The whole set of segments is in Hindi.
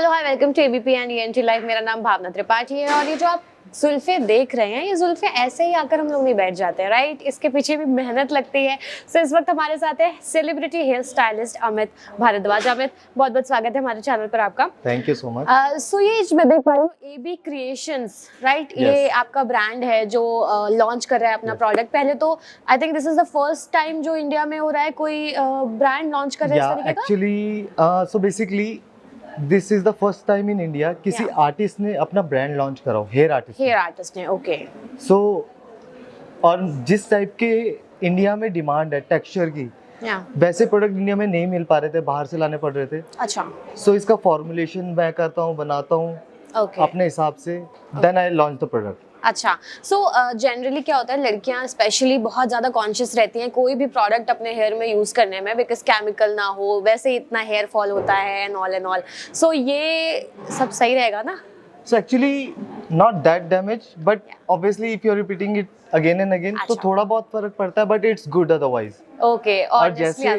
Hello hi welcome to ABP and ENT live. मेरा नाम भावना त्रिपाठी है और ये जो आप जुल्फे देख रहे हैं, ये जुल्फे ऐसे ही आकर हम लोग नहीं बैठ जाते हैं, राइट। इसके पीछे भी मेहनत लगती है। सो इस वक्त हमारे साथ है celebrity hair stylist Amit Bhardwaj. Amit, बहुत बहुत स्वागत है हमारे चैनल पर आपका। Thank you so much. So ये मैं देख पा रही हूँ एबी क्रिएशंस, राइट। ये आपका ब्रांड है जो लॉन्च कर रहा है अपना प्रोडक्ट। पहले तो I think this is the first time जो इंडिया में हो रहा है कोई ब्रांड लॉन्च कर रहा है इस तरीके का। Actually so basically this is the first time in India किसी आर्टिस्ट ने अपना ब्रांड लॉन्च करा हो, हेयर आर्टिस्ट ने। ओके। सो और जिस टाइप के इंडिया में डिमांड है टेक्सचर की, वैसे प्रोडक्ट इंडिया में नहीं मिल पा रहे थे, बाहर से लाने पड़ रहे थे। अच्छा। सो इसका फॉर्मुलेशन मैं करता हूँ, बनाता हूँ अपने हिसाब से, then I launch the product. अच्छा। सो जनरली क्या होता है, लड़कियां स्पेशली बहुत ज़्यादा कॉन्शियस रहती हैं कोई भी प्रोडक्ट अपने हेयर में यूज़ करने में, बिकॉज केमिकल ना हो, वैसे इतना हेयर फॉल होता है एंड ऑल। सो ये सब सही रहेगा ना? So actually not that damage, but obviously if you're repeating it again and again, तो थोड़ा बहुत फर्क पड़ता है, but it's good otherwise. Okay, और जैसे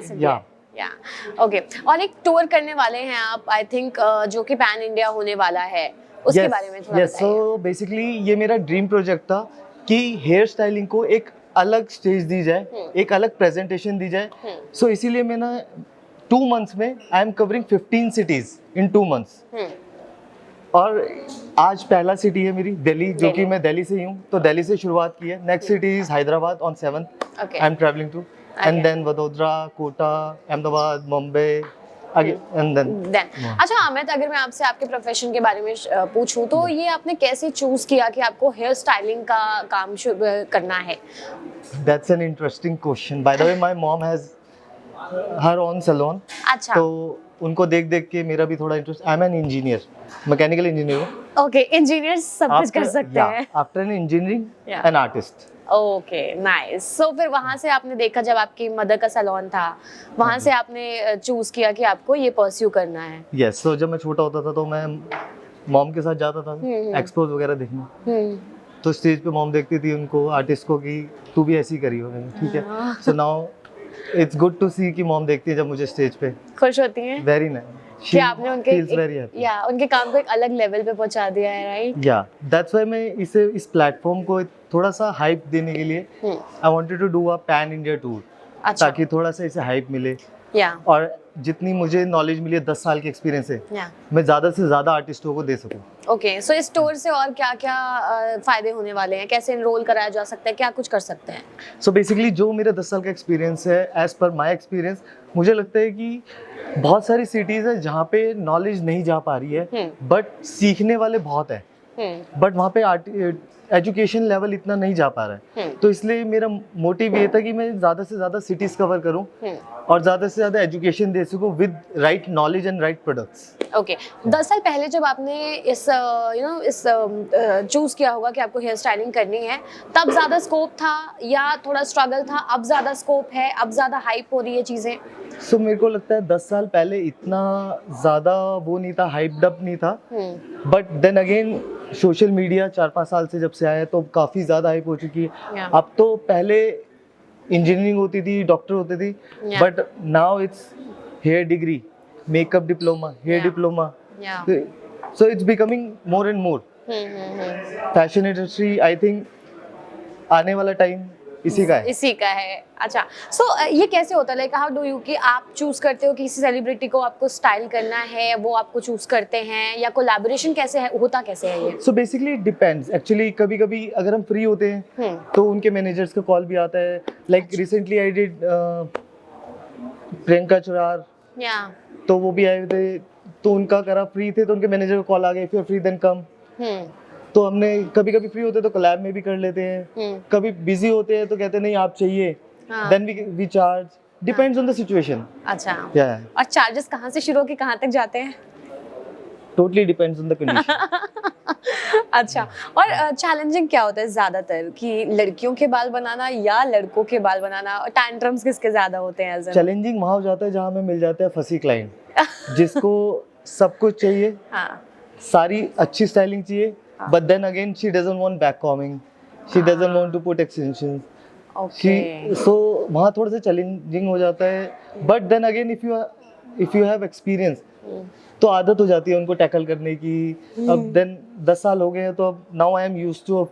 ओके। और एक टूर करने वाले हैं आप, आई थिंक जो कि पैन इंडिया होने वाला है, उसके बारे में थोड़ा बताइए। So basically ये मेरा ड्रीम प्रोजेक्ट था कि हेयर स्टाइलिंग को एक अलग स्टेज दी जाए, एक अलग प्रेजेंटेशन दी जाए। सो इसीलिए मैं ना 2 months में I am covering 15 cities in 2 months। और आज पहला सिटी है मेरी दिल्ली, जो कि मैं दिल्ली से ही हूँ, तो दिल्ली से शुरुआत की है। Next city is Hyderabad on 7th I am travelling to, and then Vadodara, Kota, Ahmedabad, Mumbai and then. अच्छा अमित, अगर मैं आपसे आपके प्रोफेशन के बारे में पूछूं तो ये आपने कैसे चूज किया कि आपको हेयर स्टाइलिंग का काम करना है? That's an interesting question. By the way my mom has her own salon. अच्छा। तो उनको देख देख के मेरा भी थोड़ा interest. I am an engineer, mechanical engineer हूँ। ओके, इंजीनियर सब कुछ कर सकते हैं। After an engineering an artist. Okay, nice. So फिर वहाँ से आपने देखा, जब आपकी मदर का सैलून था, वहाँ से आपने चूज किया कि आपको ये परस्यू करना है। यस। सो जब मैं छोटा होता था तो मैं मॉम के साथ जाता था एक्सपोज वगैरह देखने। तो स्टेज पे मॉम देखती थी उनको, आर्टिस्ट को, कि तू भी ऐसी करी हो। ठीक है। So now it's good to see कि मॉम देखती है जब मुझे स्टेज पे, खुश होती हैं। वेरी नाइस कि आपने उनके काम को एक अलग लेवल पे पहुंचा दिया है, राइट? या दैट्स व्हाई मैं इस प्लेटफॉर्म को थोड़ा सा हाइप देने के लिए I wanted to do a pan India tour, ताकि थोड़ा सा इसे हाइप मिले। और जितनी मुझे नॉलेज मिली है 10 साल के एक्सपीरियंस से, मैं ज़्यादा से ज़्यादा आर्टिस्टों को दे सकूं। ओके। सो इस टूर से और क्या क्या फायदे होने वाले हैं? कैसे एनरोल कराया जा सकता है? क्या कुछ कर सकते हैं? सो बेसिकली जो मेरा 10 साल का एक्सपीरियंस है, एज पर माई एक्सपीरियंस, मुझे लगता है कि बहुत सारी सिटीज़ है जहाँ पे नॉलेज नहीं जा पा रही है, बट सीखने वाले बहुत है, बट वहाँ पे एजुकेशन लेवल इतना नहीं जा पा रहा है। तो इसलिए मेरा मोटिव ये था कि मैं ज़्यादा से ज़्यादा सिटीज़ कवर करूं और ज़्यादा से ज़्यादा एजुकेशन दे सकूं with right knowledge and right products. Okay. 10 साल पहले जब आपने इस चूज किया होगा कि आपको हेयर स्टाइलिंग करनी है, तब ज़्यादा स्कोप था या थोड़ा स्ट्रगल था? अब ज़्यादा स्कोप है, अब ज़्यादा हाइप हो रही है चीज़ें? सो मेरे को लगता है 10 साल पहले इतना ज़्यादा वो नहीं था, हाइप्ड अप नहीं था, but then again social media 4-5 साल से जब से आया तो काफ़ी ज़्यादा हाइप हो चुकी है। अब तो पहले इंजीनियरिंग होती थी, डॉक्टर होते थी, but now it's hair degree, makeup diploma, hair diploma. So it's becoming more and more. Fashion industry, I think आने वाला टाइम इसी का है। अच्छा। सो ये कैसे होता है, लाइक हाउ डू यू, कि आप चूज करते हो किसी सेलिब्रिटी को आपको स्टाइल करना है, वो आपको चूज करते हैं, या कोलैबोरेशन कैसे है, होता कैसे है ये? So basically it depends. Actually कभी कभी अगर हम फ्री होते हैं तो उनके मैनेजर्स का कॉल भी आता है। Like recently I did Priyanka चोरार, तो वो भी आए थे, तो उनका करा, फ्री थे तो उनके मैनेजर का कॉल आ गया, if you are free then come. तो हमने कभी कभी फ्री होते तो कोलैब में भी कर लेते हैं, कभी बिजी होते हैं तो कहते हैं नहीं आप चाहिए, then we charge, depends on the situation. अच्छा। और चार्जेस कहाँ से शुरू होके कहाँ तक जाते हैं? Totally depends on the condition. अच्छा। और चैलेंजिंग क्या होता है ज्यादातर, कि लड़कियों के बाल बनाना या लड़कों के बाल बनाना? और टैंट्रम्स किसके ज्यादा होते हैं? चैलेंजिंग वहाँ हो जाता है जहाँ हमें मिल जाता है फंसी क्लाइंट जिसको सब कुछ चाहिए, सारी अच्छी स्टाइलिंग चाहिए, but then again she doesn't want back combing, she doesn't want to put extensions. so वहाँ थोड़ा सा चैलेंजिंग हो जाता है, but then again if you have experience तो आदत हो जाती है उनको टैकल करने की। अब देन 10 साल हो गए हैं तो अब now I am used to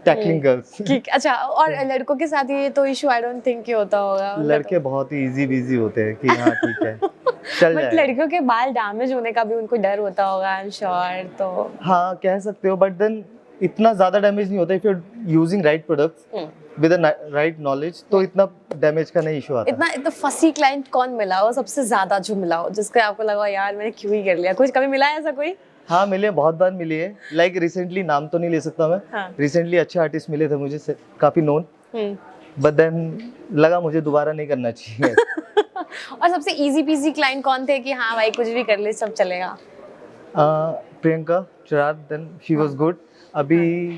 tackling girls. ठीक, अच्छा, और लड़कों के साथ ये तो इशू आई डोंट थिंक कि होता होगा। लड़के बहुत ही इजी बिजी होते हैं कि हाँ ठीक है चल बट जाएगा। लड़कियों के बाल डैमेज होने का भी उनको डर होता होगा, आई एम श्योर। तो हाँ कह सकते हो, बट देन इतना ज्यादा डैमेज नहीं होता if you using right products with right knowledge, तो इतना डैमेज का नहीं इशू आता। इतना इतना फसी क्लाइंट कौन मिला हो सबसे ज्यादा, जो मिला हो जिसका आपको लगा यार मैंने क्यों ही कर लिया? कुछ कभी मिला है ऐसा कोई? हाँ मिले, बहुत बार मिले हैं। लाइक रिसेंटली, नाम तो नहीं ले सकता मैं, हाँ। रिसेंटली अच्छे आर्टिस्ट मिले थे मुझे, काफी नोन, बट देन लगा मुझे दोबारा नहीं करना चाहिए। और सबसे इजी पीजी क्लाइंट कौन थे कि हाँ भाई कुछ भी कर ले सब चलेगा? प्रियंका चिराग, देन शी वाज गुड। अभी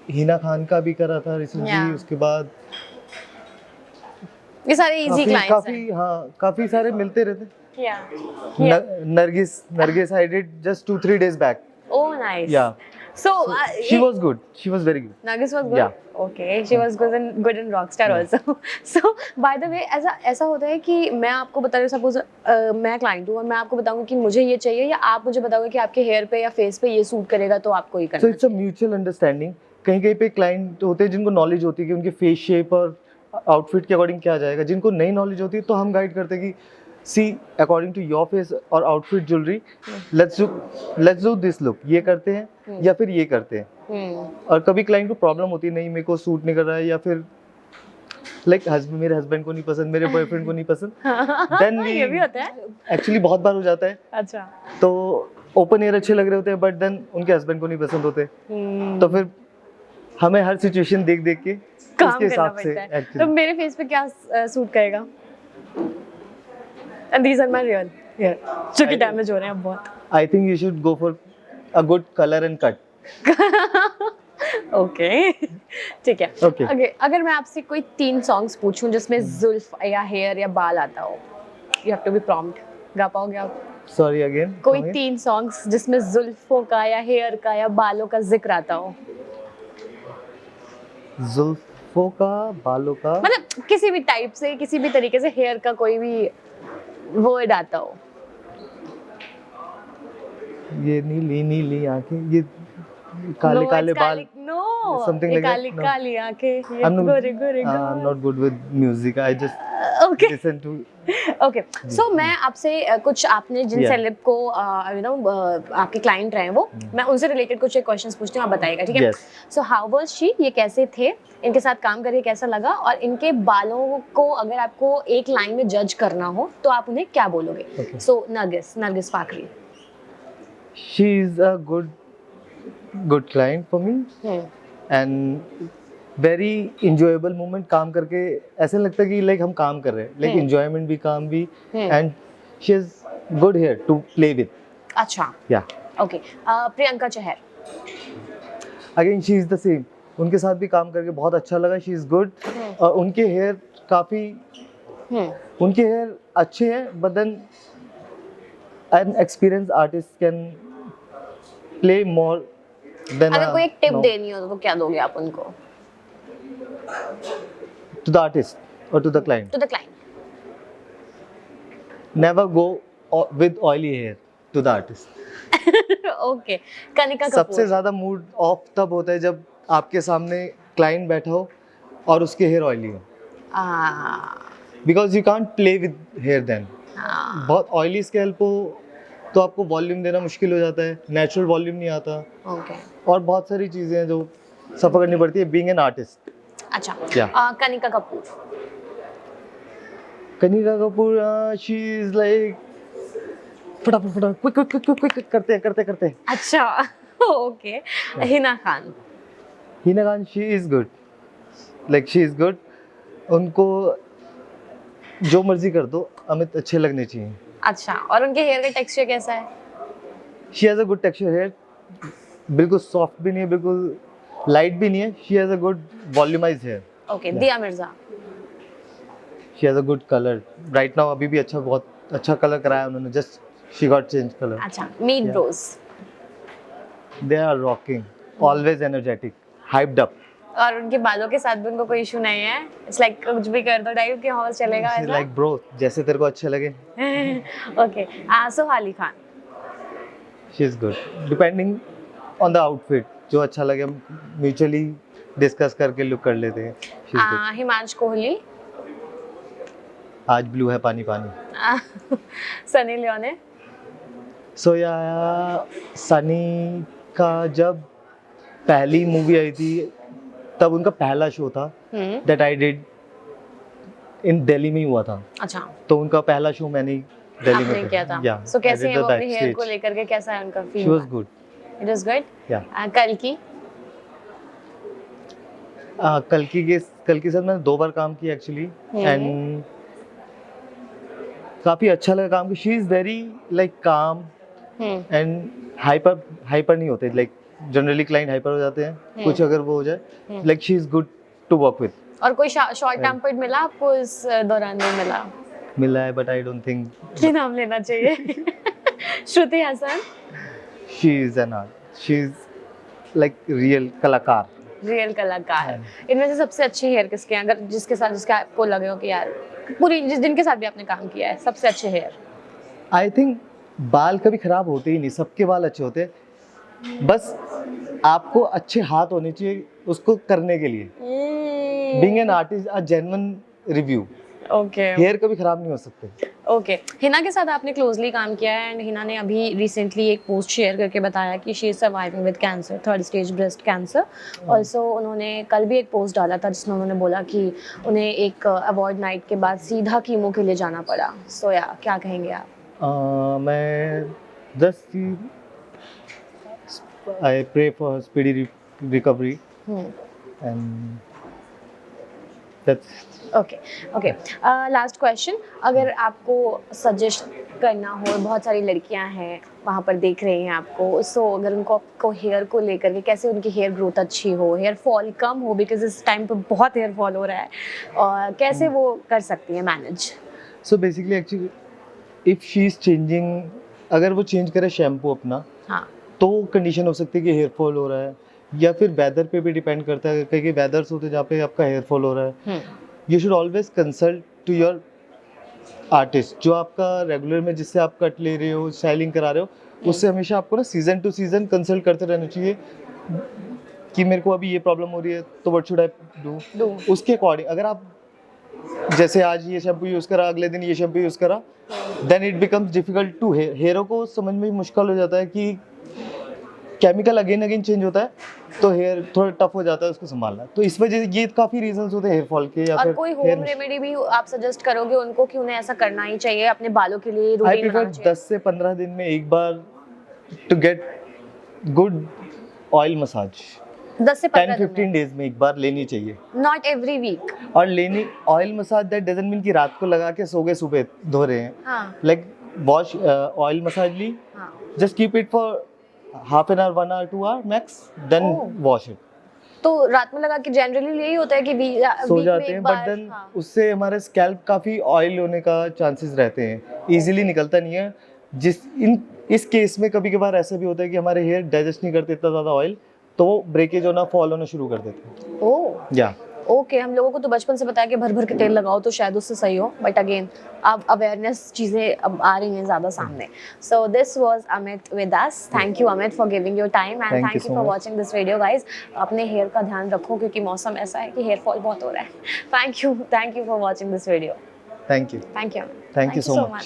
हिना खान का भी करा था रिसेंटली। Yeah. उसके बाद ये सारे इजी क्लाइंट्स हैं। काफी हाँ काफी सारे मिलते रहते। Yeah. Nargis I did just 2-3 days back. Oh, nice. Yeah. So, She was good. She was very good. Nargis was good. Yeah. Okay, she was good in Rockstar also. So, by the way, ऐसा होता है कि मैं आपको बता रही हूँ, सपोज मैं क्लाइंट हूँ और मैं आपको बताऊंगी कि मुझे ये चाहिए, या आप मुझे बताओगे कि आपके हेयर पे या फेस पे ये सूट करेगा, तो आपको ये करना So it's a mutual understanding. कहीं कहीं पे क्लाइंट होते हैं जिनको नॉलेज होती है कि उनके फेस शेप और आउटफिट के अकॉर्डिंग क्या जाएगा। जिनको नई नॉलेज होती है तो हम गाइड करते हैं कि सी अकॉर्डिंग टू योर फेस और outfit jewellery, let's do this look, ये करते हैं या फिर ये करते हैं। और कभी क्लाइंट को प्रॉब्लम होती है, नहीं मेरे को सूट नहीं कर रहा है, या फिर लाइक मेरे हस्बैंड को नहीं पसंद, मेरे बॉयफ्रेंड को नहीं पसंद, देन ये भी होता है एक्चुअली बहुत बार हो जाता है। अच्छा, तो ओपन एयर अच्छे लग रहे होते हैं बट देन उनके हस्बैंड को नहीं पसंद होते, तो फिर हमें हर सिचुएशन देख देख के काम उसके करना हिसाब से पड़ता है। तो actually। मेरे फेस पे क्या सूट करेगा? And these are my real hair, जो कि डैमेज हो रहे हैं अब बहुत। I think you should go for a good color and cut. Okay, ठीक है। Okay. अगर मैं आपसे कोई 3 सॉन्ग्स पूछूं जिसमें जुल्फ या हेयर या बाल आता हो, you have to be prompt, गा पाओगे आप? Sorry again. कोई 3 सॉन्ग्स जिसमें जुल्फों का या हेयर का या बालों का जिक्र आता हो, जुल्फों का, बालों का, मतलब किसी भी टाइप से, किसी भी तरीके से हेयर का कोई भी वर्ड आता हो। ये नीली नीली आंखें, ये काले काले बाल, नो, something like that? काली No. काली आंखें, ये I'm not, Gore Gore I'm not good with music. I just okay listen to। Okay, so मैं आपसे कुछ, आपने जिन Yeah. सेलेब को यू नो आपके क्लाइंट रहे हैं वो, मैं उनसे रिलेटेड कुछ क्वेश्चंस पूछती हूँ, आप बताइएगा, ठीक है? Yes. So how was she, ये कैसे थे, इनके साथ काम करके कैसा लगा, और इनके बालों को अगर आपको एक लाइन में जज करना हो तो आप उन्हें क्या बोलोगे? Okay. So Nargis Fakhri. She is a good client for me and very enjoyable moment। काम करके ऐसा लगता है कि लाइक हम काम कर रहे हैं, लाइक enjoyment भी, काम भी, and she is good here to play with। अच्छा, Yeah. Okay. Priyanka Chahar. Again she is the same। उनके साथ भी काम करके बहुत अच्छा लगा। She is good। उनके हेयर काफी, उनके हेयर अच्छे हैं, but then an experienced artist can play more than अगर कोई एक टिप no, देनी हो तो क्या दोगे आप उनको? to the artist or to the client। To the client. Never go with oily hair to the artist। Okay, Kanika Kapoor. सबसे ज्यादा मूड ऑफ तब होता है जब आपके सामने क्लाइंट बैठा हो और उसके हेयर ऑयली हो, because you can't play with hair then. बहुत ऑयली स्कैल्प हो तो आपको वॉल्यूम देना मुश्किल हो जाता है, नेचुरल वॉल्यूम नहीं आता, ओके, और बहुत सारी चीजें हैं जो सफर करनी पड़ती है बीइंग एन आर्टिस्ट। अच्छा। Yeah. Kanika Kapoor. Kanika Kapoor, she is like फटाफट क्विक करते। अच्छा, okay. Hina Khan. Hina Khan, she is good, like she is good. उनको जो मर्जी कर दो, हमें अच्छे लगने चाहिए। अच्छा, और उनके हेयर का टेक्सचर कैसा है? She has a good texture hair, बिल्कुल सॉफ्ट भी नहीं है, बिल्कुल लाइट भी नहीं है। She has a good volumised hair. Okay, Dia Mirza. She has a good colour right now, अभी भी अच्छा, बहुत अच्छा कलर कराया उन्होंने, just she got change colour. अच्छा, meet Yeah. Bros. They are rocking, always energetic, hyped up. और उनके बालों के साथ भी उनको कोई इशू नहीं है? इट्स लाइक कुछ भी कर दो टाइप के हॉर्स चलेगा ऐसा? लाइक ब्रो, जैसे तेरे को अच्छा लगे। Okay, Sohali Khan. She is good, depending on the outfit, जो अच्छा लगे हम म्यूचुअली डिस्कस करके लुक कर लेते हैं। She is good. Himansh Kohli. आज ब्लू है पानी पानी। सनी लियोने। सो या सनी का जब पहली मूवी आई थी तब उनका पहला शो था that I did in Delhi में ही हुआ था। अच्छा, तो उनका पहला शो मैंने दिल्ली आपने में किया था। या सो कैसे है वो अपने हेयर को लेकर के, कैसा है उनका feel? She was good. It was good. या कल के साथ मैंने 2 बार काम किया एक्चुअली एंड काफी अच्छा लगा काम। शी इज वेरी लाइक काम एंड हाइपर नहीं होते, लाइक जनरली क्लाइंट हाइपर हो जाते हैं कुछ अगर वो हो जाए, like she is good to work with. और कोई शॉर्ट टेम्पर्ड मिला आपको इस दौरान? नहीं मिला है, बट आई डोंट थिंक कि नाम लेना चाहिए। Shruti Haasan. She is an art, she is like real kalakar. इनमें से सबसे अच्छे हेयर किसके हैं, अगर जिसके आपको लगे हो कि यार पूरी जिनके साथ भी आपने काम किया है सबसे अच्छे हेयर? आई थिंक बाल कभी खराब होते ही नहीं, सबके बाल अच्छे होते हैं, बस आपको अच्छे हाथ होने चाहिए उसको करने के लिए। Being an artist, a genuine review. Okay, hair कभी खराब नहीं हो सकते। ओके, हिना के साथ आपने क्लोजली काम किया है एंड हिना ने अभी रिसेंटली एक पोस्ट शेयर करके बताया कि she is surviving with cancer, 3rd stage breast cancer. Also उन्होंने कल भी एक पोस्ट डाला था जिसमें उन्होंने बोला कि उन्हें एक अवार्ड नाइट के बाद सीधा कीमो के लिए जाना पड़ा। सो या क्या कहेंगे आप? मैं just I pray for speedy recovery and that's okay. Last question, अगर आपको सजेस्ट करना हो, बहुत सारी लड़कियां हैं वहाँ पर देख रही हैं आपको, सो अगर उनको आपको हेयर को लेकर के कैसे उनकी हेयर ग्रोथ अच्छी हो, हेयर फॉल कम हो, बिकॉज इस टाइम पे बहुत हेयर फॉल हो रहा है, और कैसे वो कर सकती हैं manage? So basically actually if she is changing, अगर वो चेंज करे शैम्पू अपना, हाँ, तो कंडीशन हो सकती है कि हेयर फॉल हो रहा है, या फिर वेदर पे भी डिपेंड करता है। कई वेदर्स होते हैं जहाँ पे आपका हेयर फॉल हो रहा है। You should always consult to your artist, जो आपका रेगुलर में जिससे आप कट ले रहे हो, स्टाइलिंग करा रहे हो, उससे हमेशा आपको ना सीजन टू सीजन कंसल्ट करते रहना चाहिए कि मेरे को अभी ये प्रॉब्लम हो रही है तो व्हाट शुड आई डू। उसके अकॉर्डिंग अगर आप जैसे आज ये शैम्पू यूज़ करा, अगले दिन ये शैम्पू यूज़ करा, then it becomes difficult to हेयरों को समझ में मुश्किल हो जाता है कि केमिकल अगेन चेंज होता है, तो हेयर थोड़ा टफ हो जाता है उसको संभालना। तो इस वजह से ये काफी रीजंस होते हैं हेयर फॉल के। या और फिर कोई होम रेमेडी भी आप सजेस्ट करोगे उनको कि उन्हें ऐसा करना ही चाहिए अपने बालों के लिए? आई प्रेफर 10 से 15 दिन में एक बार to get good oil massage. 10 से 10-15 डेज में एक बार लेनी चाहिए, नॉट एवरी वीक। और लेनी oil massage that doesn't mean कि रात को लगा के सो गए सुबह धो रहे हैं। लाइक वॉश ऑयल मसाज ली, just keep it for half an hour, 1 hour, 2 hour max, then wash it. तो रात में लगा कि जनरली यही होता है कि सो जाते हैं, बट देन उससे हमारे स्कैल्प काफी ऑयल होने का चांसेस रहते हैं, इजीली निकलता नहीं है। इस केस में कभी कभार ऐसा भी होता है कि हमारे हेयर डाइजेस्ट नहीं करते इतना ज्यादा ऑयल, तो वो ब्रेकेज होना, फॉल होना शुरू कर देते हैं। ओह या ओके, हम लोगों को तो बचपन से बताया कि भर भर के तेल लगाओ तो शायद उससे सही हो, बट अगेन अब अवेयरनेस चीज़ें अब आ रही हैं ज़्यादा सामने। So this was Amit with us. Thank you Amit for giving your time and thank you for watching this video guys. अपने हेयर का ध्यान रखो क्योंकि मौसम ऐसा है कि हेयर फॉल बहुत हो रहा है। Thank you for watching this video. Thank you so much.